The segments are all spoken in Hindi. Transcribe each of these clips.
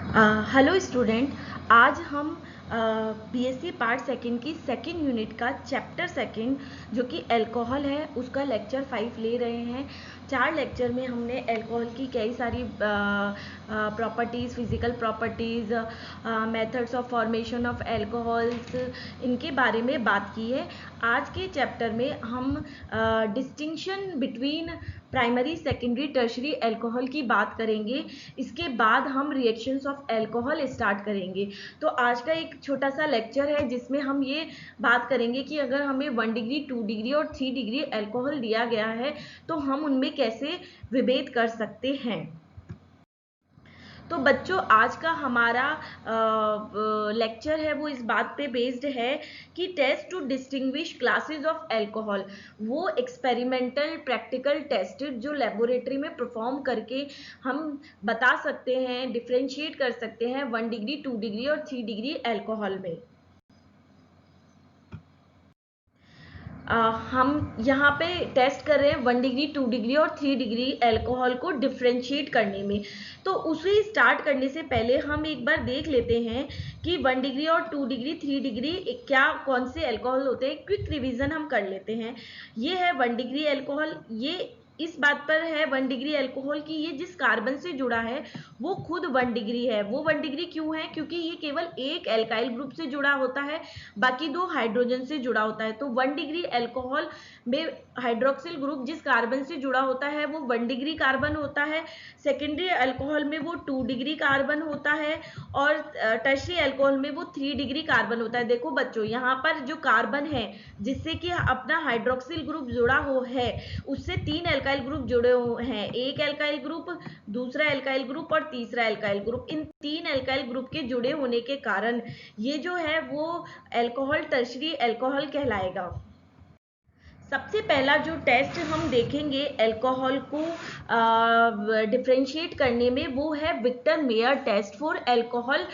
Hello student. आज हम बीएससी पार्ट सेकंड की सेकंड यूनिट का चैप्टर सेकंड जो कि अल्कोहल है उसका लेक्चर 5 ले रहे हैं। 4 लेक्चर में हमने अल्कोहल की कई सारी properties, physical properties, methods of formation of alcohols, इनके बारे में बात की है। आज के चैप्टर में हम distinction between primary, secondary, tertiary alcohol की बात करेंगे। इसके बाद हम रिएक्शंस ऑफ अल्कोहल स्टार्ट करेंगे। तो आज का एक छोटा सा लेक्चर है जिसमें हम ये बात करेंगे कि अगर हमें 1 डिग्री, 2 डिग्री और 3 डिग्री अल्कोहल दिया गया है तो हम उनमें कैसे विभेद कर सकते हैं। तो बच्चों, आज का हमारा लेक्चर है वो इस बात पे बेस्ड है कि test to distinguish classes of alcohol, वो एक्सपेरिमेंटल प्रैक्टिकल टेस्ट जो लेबोरेटरी में परफॉर्म करके हम बता सकते हैं, डिफ्रेंशिएट कर सकते हैं 1 डिग्री, 2 डिग्री और 3 डिग्री अल्कोहल में। हम यहाँ पे टेस्ट कर रहे हैं 1 डिग्री, 2 डिग्री और 3 डिग्री अल्कोहल को डिफ्रेंशिएट करने में। तो उसे स्टार्ट करने से पहले हम एक बार देख लेते हैं कि 1 डिग्री और 2 डिग्री, 3 डिग्री क्या कौन से अल्कोहल होते हैं। क्विक रिवीजन हम कर लेते हैं। ये है 1 डिग्री अल्कोहल। ये इस बात पर है 1 डिग्री अल्कोहल की ये जिस कार्बन से जुड़ा है वो खुद 1 डिग्री है। वो 1 डिग्री क्यों है? क्योंकि ये केवल एक एल्काइल ग्रुप से जुड़ा होता है, बाकी 2 हाइड्रोजन से जुड़ा होता है। तो 1 डिग्री अल्कोहल में हाइड्रोक्सिल ग्रुप जिस कार्बन से जुड़ा होता है वो 1 डिग्री कार्बन होता है। सेकेंडरी अल्कोहल में वो 2 डिग्री कार्बन होता है और टर्शरी अल्कोहल में वो 3 डिग्री कार्बन होता है। देखो बच्चों, यहाँ पर जो कार्बन है जिससे कि अपना हाइड्रोक्सिल ग्रुप जुड़ा हो है उससे 3 एल्काइल ग्रुप जुड़े हुए हैं। एक एल्काइल ग्रुप, दूसरा एल्काइल ग्रुप और तीसरा एल्काइल ग्रुप। इन 3 एल्काइल ग्रुप के जुड़े होने के कारण ये जो है वो अल्कोहल टर्शरी अल्कोहल कहलाएगा। सबसे पहला जो टेस्ट हम देखेंगे अल्कोहल को डिफ्रेंशिएट करने में वो है Victor Meyer test for alcohol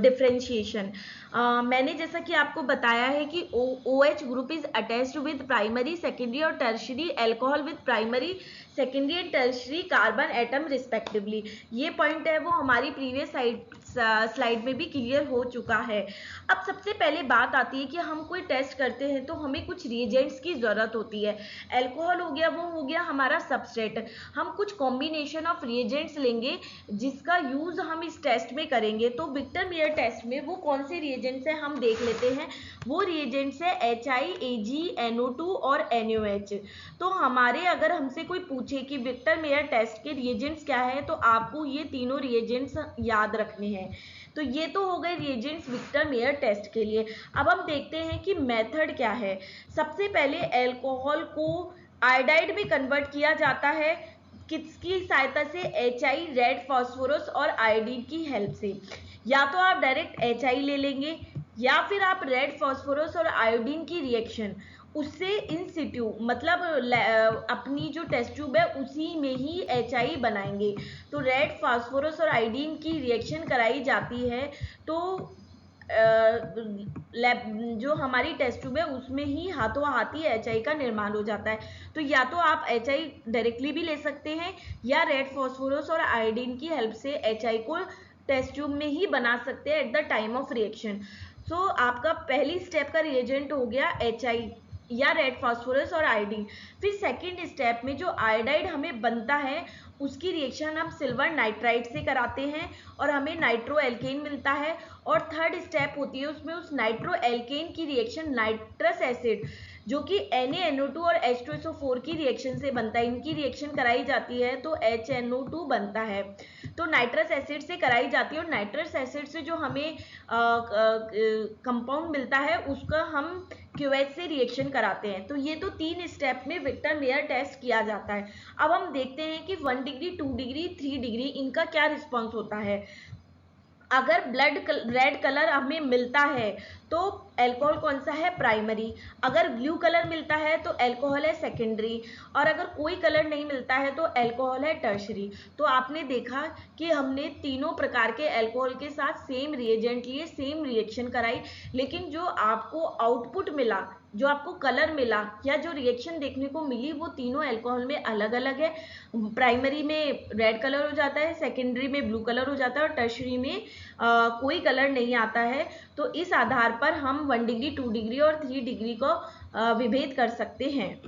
differentiation. मैंने जैसा कि आपको बताया है कि OH group is attached with primary, secondary और tertiary alcohol with primary, secondary and tertiary carbon atom respectively. ये पॉइंट है वो हमारी प्रीवियस स्लाइड में भी क्लियर हो चुका है। अब सबसे पहले बात आती है कि हम कोई टेस्ट करते हैं तो हमें कुछ रिएजेंट्स की जरूरत होती है। अल्कोहल हो गया, वो हो गया हमारा सबस्ट्रेट। हम कुछ कॉम्बिनेशन ऑफ रिएजेंट्स लेंगे जिसका यूज हम इस टेस्ट में करेंगे। तो विक्टर मेयर टेस्ट में वो कौन से रिएजेंट्स है हम देख लेते हैं। वो रिएजेंट्स है HI, AG, NO2 और NaOH। तो हमारे अगर हमसे कोई पूछे कि विक्टर मेयर टेस्ट के रिएजेंट्स क्या है तो आपको ये तीनों रिएजेंट्स याद रखने हैं। तो ये तो हो गए रिएजेंट्स विक्टर मेयर टेस्ट के लिए। अब हम देखते हैं कि मेथड क्या है। सबसे पहले अल्कोहल को आयोडाइड में कन्वर्ट किया जाता है। किसकी सहायता से? HI, रेड फास्फोरस और आयोडीन की हेल्प से। या तो आप डायरेक्ट HI ले लेंगे या फिर आप रेड फास्फोरस और आयोडीन की रिएक्शन उससे इन सिट्यू, मतलब अपनी जो टेस्ट ट्यूब है उसी में ही HI बनाएंगे। तो रेड फास्फोरस और आयोडीन की रिएक्शन कराई जाती है तो जो हमारी टेस्ट ट्यूब है उसमें ही हाथों हाथ ही HI का निर्माण हो जाता है। तो या तो आप HI डायरेक्टली भी ले सकते हैं या रेड फास्फोरस और आयोडीन की हेल्प से HI को टेस्ट ट्यूब में ही बना सकते हैं at the time of reaction. So आपका पहली स्टेप का रिएजेंट हो गया HI या रेड फास्फोरस और आयोडीन। फिर सेकेंड स्टेप में जो आयोडाइड हमें बनता है उसकी रिएक्शन हम सिल्वर नाइट्राइड से कराते हैं और हमें नाइट्रो एल्केन मिलता है। और थर्ड स्टेप होती है उसमें उस नाइट्रो एल्केन की रिएक्शन नाइट्रस एसिड जो कि NaNO2 और H2SO4 की रिएक्शन से बनता है। इनकी रिएक्शन कराई जाती है तो HNO2 बनता है। तो नाइट्रस एसिड से कराई जाती है और नाइट्रस एसिड से जो हमें कंपाउंड मिलता है उसका हम QH से रिएक्शन कराते हैं। तो ये तो 3 स्टेप में विक्टर मेयर टेस्ट किया जाता है। अब हम देखते हैं कि 1 डिग्री, 2 डिग्री, 3 डिग्री इनका क्या रिस्पॉन्स होता है। अगर ब्लड रेड कलर हमें मिलता है तो एल्कोहल कौन सा है, प्राइमरी। अगर ब्लू कलर मिलता है तो एल्कोहल है सेकेंडरी, और अगर कोई कलर नहीं मिलता है तो एल्कोहल है टर्शरी। तो आपने देखा कि हमने तीनों प्रकार के एल्कोहल के साथ सेम रिएजेंट लिए, सेम रिएक्शन कराई, लेकिन जो आपको आउटपुट मिला, जो आपको कलर मिला या जो रिएक्शन देखने को मिली, वो तीनों एल्कोहल में अलग अलग है। प्राइमरी में रेड कलर हो जाता है, सेकेंडरी में ब्लू कलर हो जाता है, और टर्शरी में कोई कलर नहीं आता है। तो इस आधार पर हम 1 डिग्री, 2 डिग्री और 3 डिग्री को विभेद कर सकते हैं।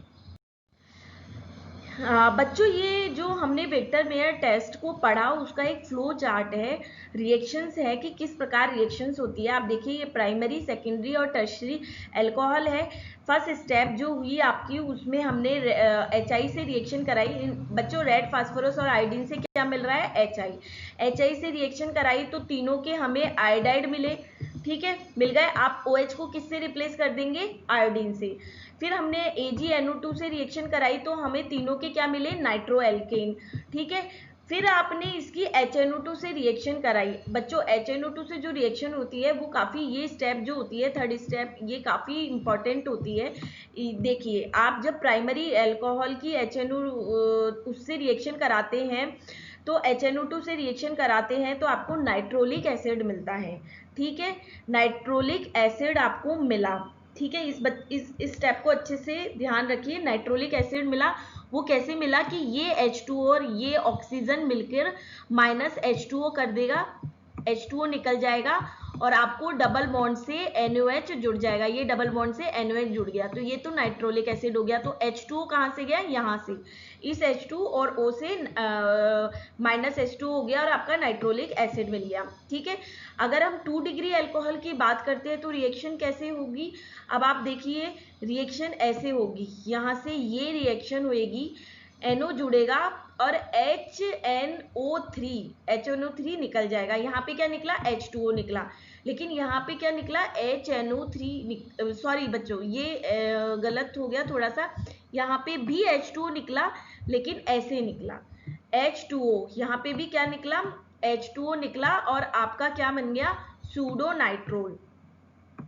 बच्चों, ये जो हमने वेक्टर मेयर टेस्ट को पढ़ा, उसका एक फ्लो चार्ट है, रिएक्शंस है कि किस प्रकार रिएक्शंस होती है। आप देखिए, ये प्राइमरी, सेकेंडरी और टर्शरी एल्कोहल है। फर्स्ट स्टेप जो हुई आपकी, उसमें हमने HI से रिएक्शन कराई। बच्चों, रेड फास्फोरस और आयोडीन से क्या मिल रहा है, HI से रिएक्शन कराई तो तीनों के हमें आयोडाइड मिले, ठीक है, मिल गए। आप OH को किससे रिप्लेस कर देंगे, आयोडीन से। फिर हमने AgNO2 से रिएक्शन कराई तो हमें तीनों के क्या मिले, नाइट्रो एल्केन, ठीक है। फिर आपने इसकी HNO2 से रिएक्शन कराई। बच्चों, HNO2 से जो रिएक्शन होती है वो काफ़ी, ये स्टेप जो होती है, थर्ड स्टेप, ये काफ़ी इंपॉर्टेंट होती है। देखिए, आप जब प्राइमरी एल्कोहल की HNO उससे रिएक्शन कराते हैं, तो HNO2 से रिएक्शन कराते हैं तो आपको नाइट्रोलिक एसिड मिलता है, ठीक है, नाइट्रोलिक एसिड आपको मिला, ठीक है। इस स्टेप को अच्छे से ध्यान रखिए। नाइट्रोलिक एसिड मिला, वो कैसे मिला कि ये H2O और ये ऑक्सीजन मिलकर -H2O कर देगा, H2O निकल जाएगा और आपको डबल बॉन्ड से NOH जुड़ जाएगा। ये डबल बॉन्ड से NOH जुड़ गया, तो ये तो नाइट्रोलिक एसिड हो गया। तो H2O कहाँ से गया, यहाँ से, इस H2 और O से -H2O हो गया और आपका नाइट्रोलिक एसिड मिल गया, ठीक है। अगर हम 2 डिग्री एल्कोहल की बात करते हैं तो रिएक्शन कैसे होगी। अब आप देखिए, रिएक्शन ऐसे होगी, यहाँ से ये रिएक्शन होगी, NO जुड़ेगा और HNO3 निकल जाएगा। यहाँ पे क्या निकला, H2O निकला, लेकिन यहाँ पे क्या निकला, HNO3, सॉरी बच्चों, ये गलत हो गया थोड़ा सा। यहाँ पे भी H2O निकला, लेकिन ऐसे निकला, H2O, यहाँ पे भी क्या निकला, H2O निकला और आपका क्या बन गया, सूडो नाइट्रोल।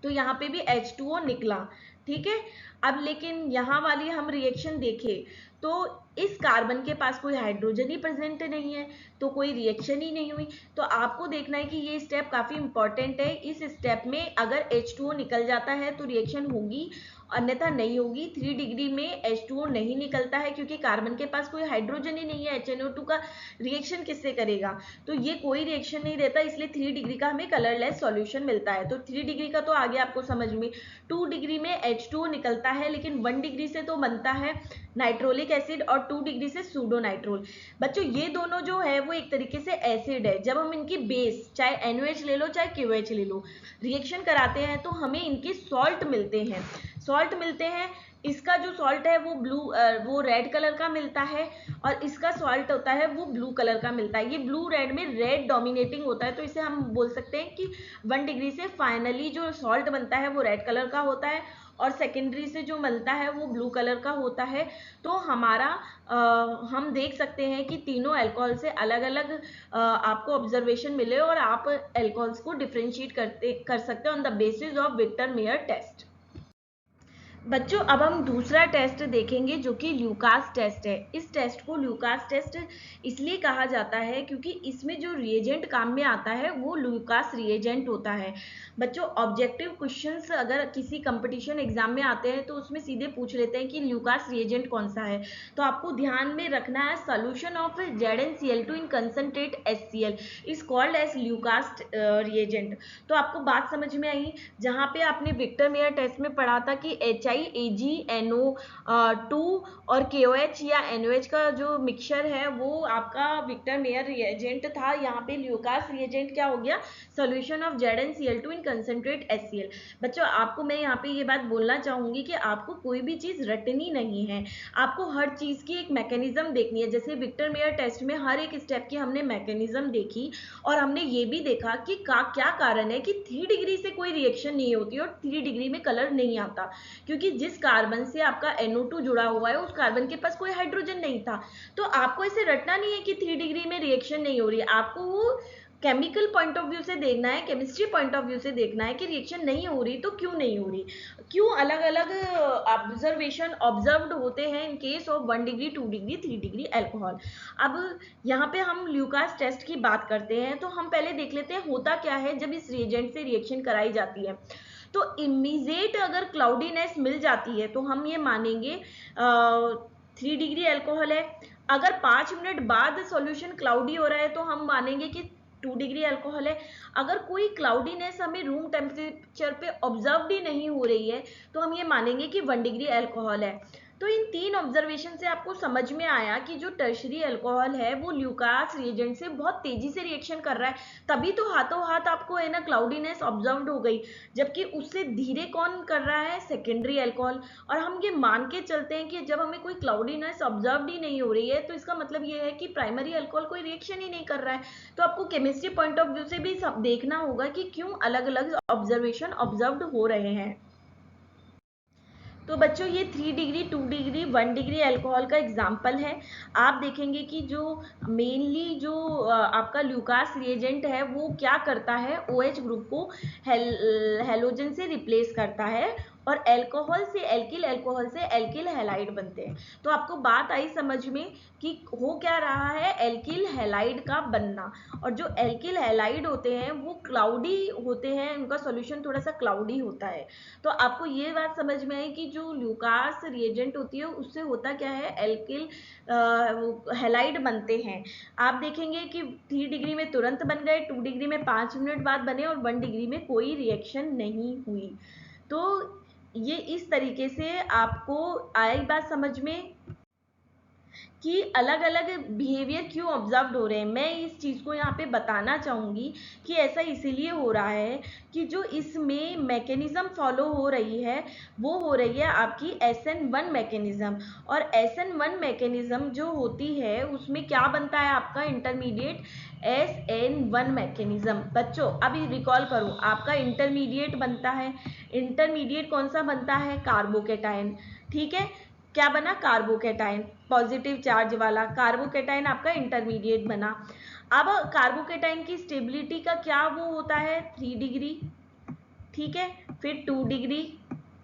तो यहाँ पे भी H2O निकला, ठीक है। अब लेकिन यहाँ वाली हम रिएक्शन देखें तो इस कार्बन के पास कोई हाइड्रोजन ही प्रेजेंट नहीं है, तो कोई रिएक्शन ही नहीं हुई। तो आपको देखना है कि ये स्टेप काफी इंपॉर्टेंट है। इस स्टेप में अगर H2O निकल जाता है तो रिएक्शन होगी, अन्यथा नहीं होगी। 3 डिग्री में H2O नहीं निकलता है क्योंकि कार्बन के पास कोई हाइड्रोजन ही नहीं है, HNO2 का रिएक्शन किससे करेगा, तो ये कोई रिएक्शन नहीं देता, इसलिए 3 डिग्री का हमें कलरलेस सॉल्यूशन मिलता है। तो 3 डिग्री का तो आगे आपको समझ में। 2 डिग्री में H2O निकलता है, लेकिन 1 डिग्री से तो बनता है नाइट्रोलिक एसिड और 2 डिग्री से सूडो नाइट्रोल। बच्चों, ये दोनों जो है वो एक तरीके से एसिड है। जब हम इनकी बेस, चाहे NOH ले लो चाहे KOH ले लो, रिएक्शन कराते हैं तो हमें इनके सॉल्ट मिलते हैं, सॉल्ट मिलते हैं। इसका जो सॉल्ट है वो रेड कलर का मिलता है और इसका सॉल्ट होता है वो ब्लू कलर का मिलता है। ये ब्लू रेड में रेड डोमिनेटिंग होता है, तो इसे हम बोल सकते हैं कि 1 डिग्री से फाइनली जो सॉल्ट बनता है वो रेड कलर का होता है और सेकेंडरी से जो मिलता है वो ब्लू कलर का होता है। तो हमारा हम देख सकते हैं कि तीनों अल्कोहल से अलग अलग आपको ऑब्जर्वेशन मिले और आप अल्कोहल्स को डिफरेंशिएट कर सकते हैं on the basis of Victor Meyer test. बच्चों, अब हम दूसरा टेस्ट देखेंगे जो कि ल्यूकास टेस्ट है। इस टेस्ट को ल्यूकास टेस्ट इसलिए कहा जाता है क्योंकि इसमें जो रिएजेंट काम में आता है वो ल्यूकास रिएजेंट होता है। बच्चों, ऑब्जेक्टिव क्वेश्चंस अगर किसी कंपटीशन एग्जाम में आते हैं तो उसमें सीधे पूछ लेते हैं कि ल्यूकास रिएजेंट कौन सा है। तो आपको ध्यान में रखना है, solution of ZnCl2 in concentrate HCl is called as Lucas reagent. तो आपको बात समझ में आई, जहाँ पे आपने विक्टर मेयर टेस्ट में पढ़ा था कि HI, AgNO2 और KOH या NOH का जो मिक्सचर है वो आपका विक्टर मेयर रिएजेंट था। यहाँ पे ल्यूकास रिएजेंट क्या हो गया, solution of ZnCl2 in concentrate HCl। बच्चों, आपको मैं यहाँ पे ये बात बोलना चाहूंगी कि आपको कोई भी चीज रटनी नहीं है, आपको हर चीज की एक मैकेनिज्म देखनी है। जैसे विक्टर मेयर टेस्ट में हर एक स्टेप की हमने मैकेनिज्म देखी और हमने ये भी देखा कि क्या कारण है कि 3 डिग्री से कोई रिएक्शन नहीं होती और 3 डिग्री में कलर नहीं आता, क्योंकि जिस कार्बन से आपका NO2 जुड़ा हुआ है उस कार्बन के पास कोई हाइड्रोजन नहीं था। तो आपको इसे रटना नहीं है कि 3 डिग्री में रिएक्शन नहीं हो रही है, आपको वो केमिकल पॉइंट ऑफ व्यू से देखना है, केमिस्ट्री पॉइंट ऑफ व्यू से देखना है कि रिएक्शन नहीं हो रही तो क्यों नहीं हो रही, क्यों अलग अलग ऑब्जर्वेशन ऑब्जर्व्ड होते हैं in case of 1 degree 2 degree 3 degree alcohol. अब यहाँ पे हम ल्यूकास टेस्ट की बात करते हैं, तो हम पहले देख लेते हैं होता क्या है जब इस रिएजेंट से रिएक्शन कराई जाती है। तो इमीडिएट अगर क्लाउडीनेस मिल जाती है तो हम ये मानेंगे 3 डिग्री अल्कोहल है। अगर 5 मिनट बाद सॉल्यूशन क्लाउडी हो रहा है तो हम मानेंगे कि 2 डिग्री अल्कोहल है। अगर कोई क्लाउडीनेस हमें रूम टेम्परेचर पे ऑब्जर्व ही नहीं हो रही है तो हम ये मानेंगे कि 1 डिग्री अल्कोहल है। तो इन 3 ऑब्जर्वेशन से आपको समझ में आया कि जो टर्शरी अल्कोहल है वो ल्यूकास रिएजेंट से बहुत तेजी से रिएक्शन कर रहा है, तभी तो हाथों हाथ आपको है ना क्लाउडीनेस ऑब्जर्व्ड हो गई। जबकि उससे धीरे कौन कर रहा है, सेकेंडरी अल्कोहल। और हम ये मान के चलते हैं कि जब हमें कोई क्लाउडीनेस ऑब्जर्व्ड ही नहीं हो रही है तो इसका मतलब ये है कि प्राइमरी अल्कोहल कोई रिएक्शन ही नहीं कर रहा है। तो आपको केमिस्ट्री पॉइंट ऑफ व्यू से भी सब देखना होगा कि क्यों अलग अलग ऑब्जर्वेशन ऑब्जर्व्ड हो रहे हैं। तो बच्चों ये 3 डिग्री 2 डिग्री 1 डिग्री अल्कोहल का एग्जाम्पल है। आप देखेंगे कि जो मेनली जो आपका ल्यूकास रिएजेंट है वो क्या करता है, OH ग्रुप को हेलोजन से रिप्लेस करता है और अल्कोहल से अल्कोहल से एल्किल हैलाइड बनते हैं। तो आपको बात आई समझ में कि हो क्या रहा है, एल्किल हैलाइड का बनना। और जो एल्किल हैलाइड होते हैं वो क्लाउडी होते हैं, उनका सॉल्यूशन थोड़ा सा क्लाउडी होता है। तो आपको ये बात समझ में आई कि जो ल्यूकास रिएजेंट होती है उससे होता क्या है, एल्किल हैलाइड बनते हैं। आप देखेंगे कि 3 डिग्री में तुरंत बन गए, 2 डिग्री में 5 मिनट बाद बने और 1 डिग्री में कोई रिएक्शन नहीं हुई। तो ये इस तरीके से आपको आई बात समझ में कि अलग अलग बिहेवियर क्यों ऑब्जर्व हो रहे हैं। मैं इस चीज़ को यहाँ पे बताना चाहूँगी कि ऐसा इसीलिए हो रहा है कि जो इसमें मैकेनिज्म फॉलो हो रही है वो हो रही है आपकी SN1 मैकेनिज्म। और SN1 मैकेनिज्म जो होती है उसमें क्या बनता है आपका इंटरमीडिएट SN1 मैकेनिज्म। बच्चों अभी रिकॉल करो, आपका इंटरमीडिएट बनता है, इंटरमीडिएट कौन सा बनता है, कार्बोकेटाइन। ठीक है, क्या बना, कार्बोकेटाइन, पॉजिटिव चार्ज वाला कार्बोकेटाइन आपका इंटरमीडिएट बना। अब कार्बोकेटाइन की स्टेबिलिटी का क्या वो होता है, 3 डिग्री, ठीक है, फिर 2 डिग्री,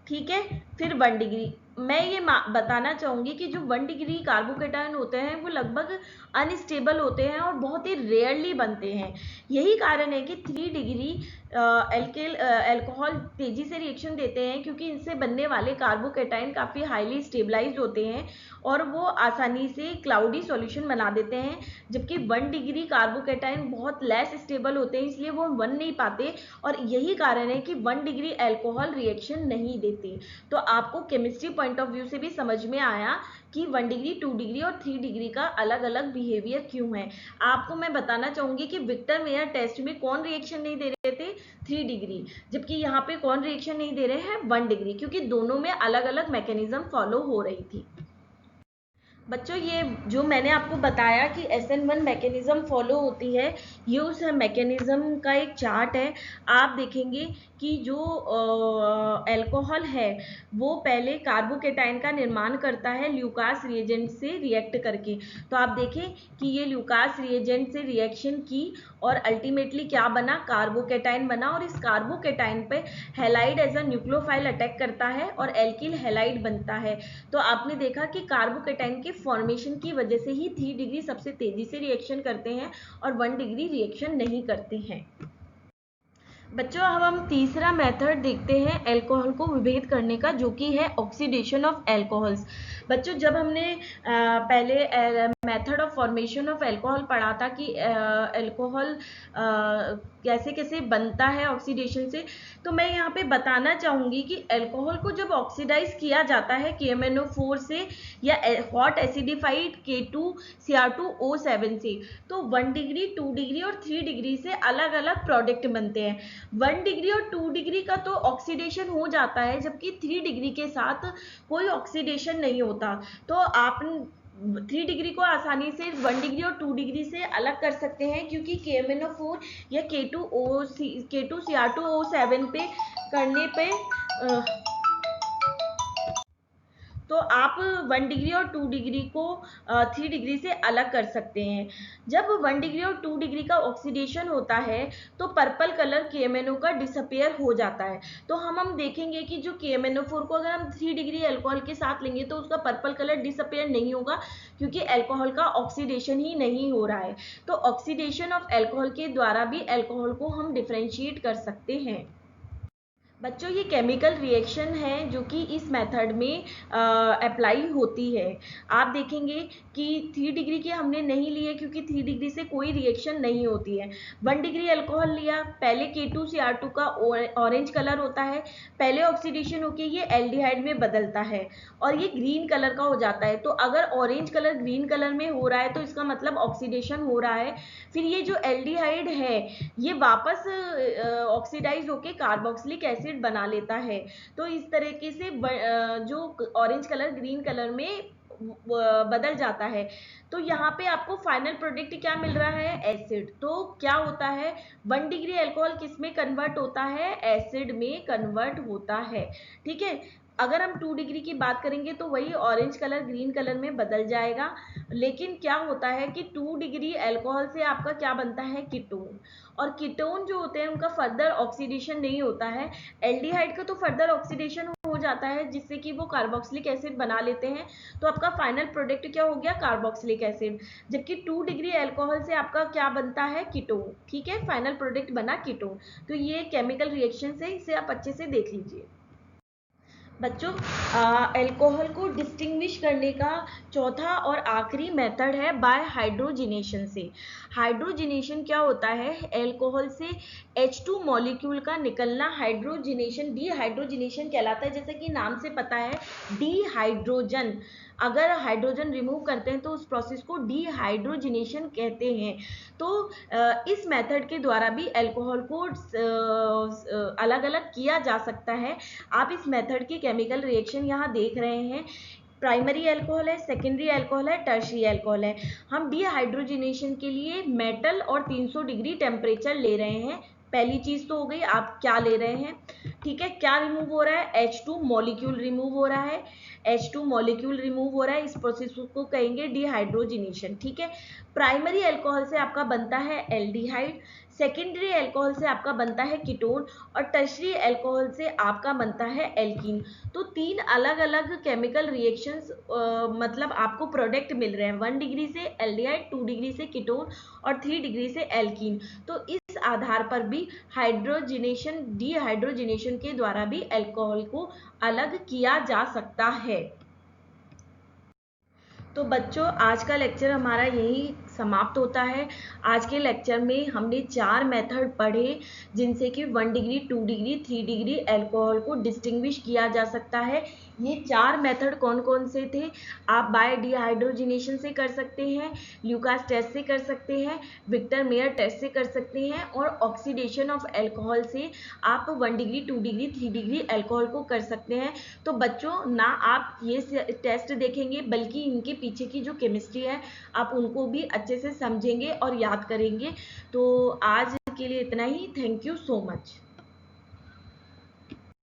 ठीक है, फिर 1 डिग्री। मैं ये बताना चाहूंगी कि जो 1 डिग्री कार्बोकेटाइन होते हैं वो लगभग अनस्टेबल होते हैं और बहुत ही रेयरली बनते हैं। यही कारण है कि 3 डिग्री अल्कोहल तेजी से रिएक्शन देते हैं क्योंकि इनसे बनने वाले कार्बोकेटाइन काफ़ी हाईली स्टेबलाइज्ड होते हैं और वो आसानी से क्लाउडी सॉल्यूशन बना देते हैं। जबकि 1 डिग्री कार्बोकेटाइन बहुत लेस स्टेबल होते हैं इसलिए वो बन नहीं पाते और यही कारण है कि 1 डिग्री अल्कोहल रिएक्शन नहीं देते। तो आपको केमिस्ट्री पॉइंट ऑफ व्यू से भी समझ में आया कि 1 डिग्री 2 डिग्री और 3 डिग्री का अलग अलग बिहेवियर क्यों है। आपको मैं बताना चाहूंगी कि विक्टर मेयर टेस्ट में कौन रिएक्शन नहीं दे रहे थे, 3 डिग्री, जबकि यहाँ पे कौन रिएक्शन नहीं दे रहे हैं, 1 डिग्री, क्योंकि दोनों में अलग अलग मैकेनिज्म फॉलो हो रही थी। बच्चों ये जो मैंने आपको बताया कि SN1 मैकेनिज्म फॉलो होती है, ये उस मैकेनिज्म का एक चार्ट है। आप देखेंगे कि जो अल्कोहल है वो पहले कार्बोकेटाइन का निर्माण करता है ल्यूकास रिएजेंट से रिएक्ट करके। तो आप देखें कि ये ल्यूकास रिएजेंट से रिएक्शन की और अल्टीमेटली क्या बना, कार्बोकेटाइन बना और इस कार्बोकेटाइन पे halide as a nucleophile attack करता है और एल्किल हैलाइड बनता है। तो आपने देखा कि कार्बोकेटाइन के फॉर्मेशन की वजह से ही 3 डिग्री सबसे तेजी से रिएक्शन करते हैं और 1 डिग्री रिएक्शन नहीं करते हैं। बच्चों अब हम तीसरा मेथड देखते हैं अल्कोहल को विभेद करने का, जो कि है ऑक्सीडेशन ऑफ अल्कोहल्स। बच्चों जब हमने पहले method of formation of alcohol पढ़ा था कि अल्कोहल कैसे कैसे बनता है ऑक्सीडेशन से, तो मैं यहाँ पे बताना चाहूँगी कि अल्कोहल को जब ऑक्सीडाइज किया जाता है KMnO4 से या हॉट एसिडिफाइड K2Cr2O7 से, तो 1 डिग्री 2 डिग्री और 3 डिग्री से अलग अलग प्रोडक्ट बनते हैं। 1 डिग्री और 2 डिग्री का तो ऑक्सीडेशन हो जाता है जबकि 3 डिग्री के साथ कोई ऑक्सीडेशन नहीं होता। तो आप 3 डिग्री को आसानी से 1 डिग्री और 2 डिग्री से अलग कर सकते हैं क्योंकि KMnO4 या K2Cr2O7 पे करने पे तो आप 1 डिग्री और 2 डिग्री को 3 डिग्री से अलग कर सकते हैं। जब 1 डिग्री और 2 डिग्री का ऑक्सीडेशन होता है तो पर्पल कलर KMnO का डिसअपियर हो जाता है। तो हम देखेंगे कि जो KMnO4 को अगर हम 3 डिग्री अल्कोहल के साथ लेंगे तो उसका पर्पल कलर डिसअपियर नहीं होगा, क्योंकि अल्कोहल का ऑक्सीडेशन ही नहीं हो रहा है। तो ऑक्सीडेशन ऑफ अल्कोहल के द्वारा भी अल्कोहल को हम डिफरेंशिएट कर सकते हैं। बच्चों, ये केमिकल रिएक्शन है जो कि इस मेथड में अप्लाई होती है। आप देखेंगे कि 3 डिग्री की हमने नहीं ली है, क्योंकि 3 डिग्री से कोई रिएक्शन नहीं होती है। 1 डिग्री अल्कोहल लिया, पहले K2Cr2 का ऑरेंज कलर होता है, पहले ऑक्सीडेशन होके ये एल्डिहाइड में बदलता है और ये ग्रीन कलर का हो जाता है। तो अगर ऑरेंज कलर ग्रीन कलर में हो रहा है तो इसका मतलब ऑक्सीडेशन हो रहा है। फिर ये जो एल्डिहाइड है ये वापस ऑक्सीडाइज होके कार्बोक्सिलिक एसिड बना लेता है। तो इस तरीके से जो ऑरेंज कलर ग्रीन कलर में बदल जाता है। तो यहाँ पे आपको फाइनल प्रोडक्ट क्या मिल रहा है? एसिड। तो क्या होता है, 1 डिग्री अल्कोहल किस में कन्वर्ट होता है? एसिड में कन्वर्ट होता है। ठीक है। अगर हम 2 डिग्री की बात करेंगे तो वही ऑरेंज कलर ग्रीन कलर में बदल जाएगा। लेकिन क्या होता है कि 2 डिग्री अल्कोहल से आपका क्या बनता है? कीटोन। और कीटोन जो होते हैं उनका फर्दर ऑक्सीडेशन नहीं होता है। एल्डिहाइड का तो फर्दर ऑक्सीडेशन हो जाता है जिससे कि वो कार्बोक्सिलिक एसिड बना लेते हैं। तो आपका फाइनल प्रोडक्ट क्या हो गया? Carboxylic acid. जबकि 2 डिग्री अल्कोहल से आपका क्या बनता है? कीटोन। ठीक है, फाइनल प्रोडक्ट बना कीटोन। तो ये केमिकल रिएक्शन से इसे आप अच्छे से देख लीजिए। बच्चों, अल्कोहल को डिस्टिंग्विश करने का चौथा और आखिरी मेथड है बाय हाइड्रोजिनेशन से। हाइड्रोजिनेशन क्या होता है? अल्कोहल से H2 मॉलिक्यूल का निकलना हाइड्रोजिनेशन, डीहाइड्रोजिनेशन कहलाता है। जैसे कि नाम से पता है, डीहाइड्रोजन, अगर हाइड्रोजन रिमूव करते हैं तो उस प्रोसेस को डीहाइड्रोजिनेशन कहते हैं। तो इस मेथड के द्वारा भी अल्कोहल को अलग अलग किया जा सकता है। आप इस मेथड की केमिकल रिएक्शन यहाँ देख रहे हैं। प्राइमरी अल्कोहल है, सेकेंडरी अल्कोहल है, टर्शियरी अल्कोहल है। हम डीहाइड्रोजिनेशन के लिए मेटल और 300 डिग्री टेम्परेचर ले रहे हैं। पहली चीज तो हो गई, आप क्या ले रहे हैं। ठीक है, क्या रिमूव हो रहा है? H2 मॉलिक्यूल रिमूव हो रहा है। H2 मॉलिक्यूल रिमूव हो रहा है, इस प्रोसेस को कहेंगे डीहाइड्रोजिनेशन। ठीक है। प्राइमरी अल्कोहल से आपका बनता है एल्डिहाइड, सेकेंडरी अल्कोहल से आपका बनता है कीटोन और टर्शियरी अल्कोहल से आपका बनता है एल्कीन। तो 3 अलग अलग केमिकल रिएक्शंस मतलब आपको प्रोडक्ट मिल रहे हैं। 1 डिग्री से एल्डिहाइड, 2 डिग्री से कीटोन और 3 डिग्री से एल्कीन। तो इस आधार पर भी हाइड्रोजिनेशन, डीहाइड्रोजिनेशन के द्वारा भी अल्कोहल को अलग किया जा सकता है। तो बच्चों, आज का लेक्चर हमारा यही समाप्त होता है। आज के लेक्चर में हमने 4 मेथड पढ़े जिनसे कि 1 डिग्री, 2 डिग्री, 3 डिग्री अल्कोहल को डिस्टिंग्विश किया जा सकता है। ये 4 मेथड कौन कौन से थे? आप बाय डीहाइड्रोजिनेशन से कर सकते हैं, ल्यूकास टेस्ट से कर सकते हैं, विक्टर मेयर टेस्ट से कर सकते हैं और ऑक्सीडेशन ऑफ अल्कोहल से आप 1 डिग्री, 2 डिग्री, 3 डिग्री अल्कोहल को कर सकते हैं। तो बच्चों, ना आप ये टेस्ट देखेंगे बल्कि इनके पीछे की जो केमिस्ट्री है आप उनको भी अच्छे से समझेंगे और याद करेंगे। तो आज के लिए इतना ही। Thank you so much.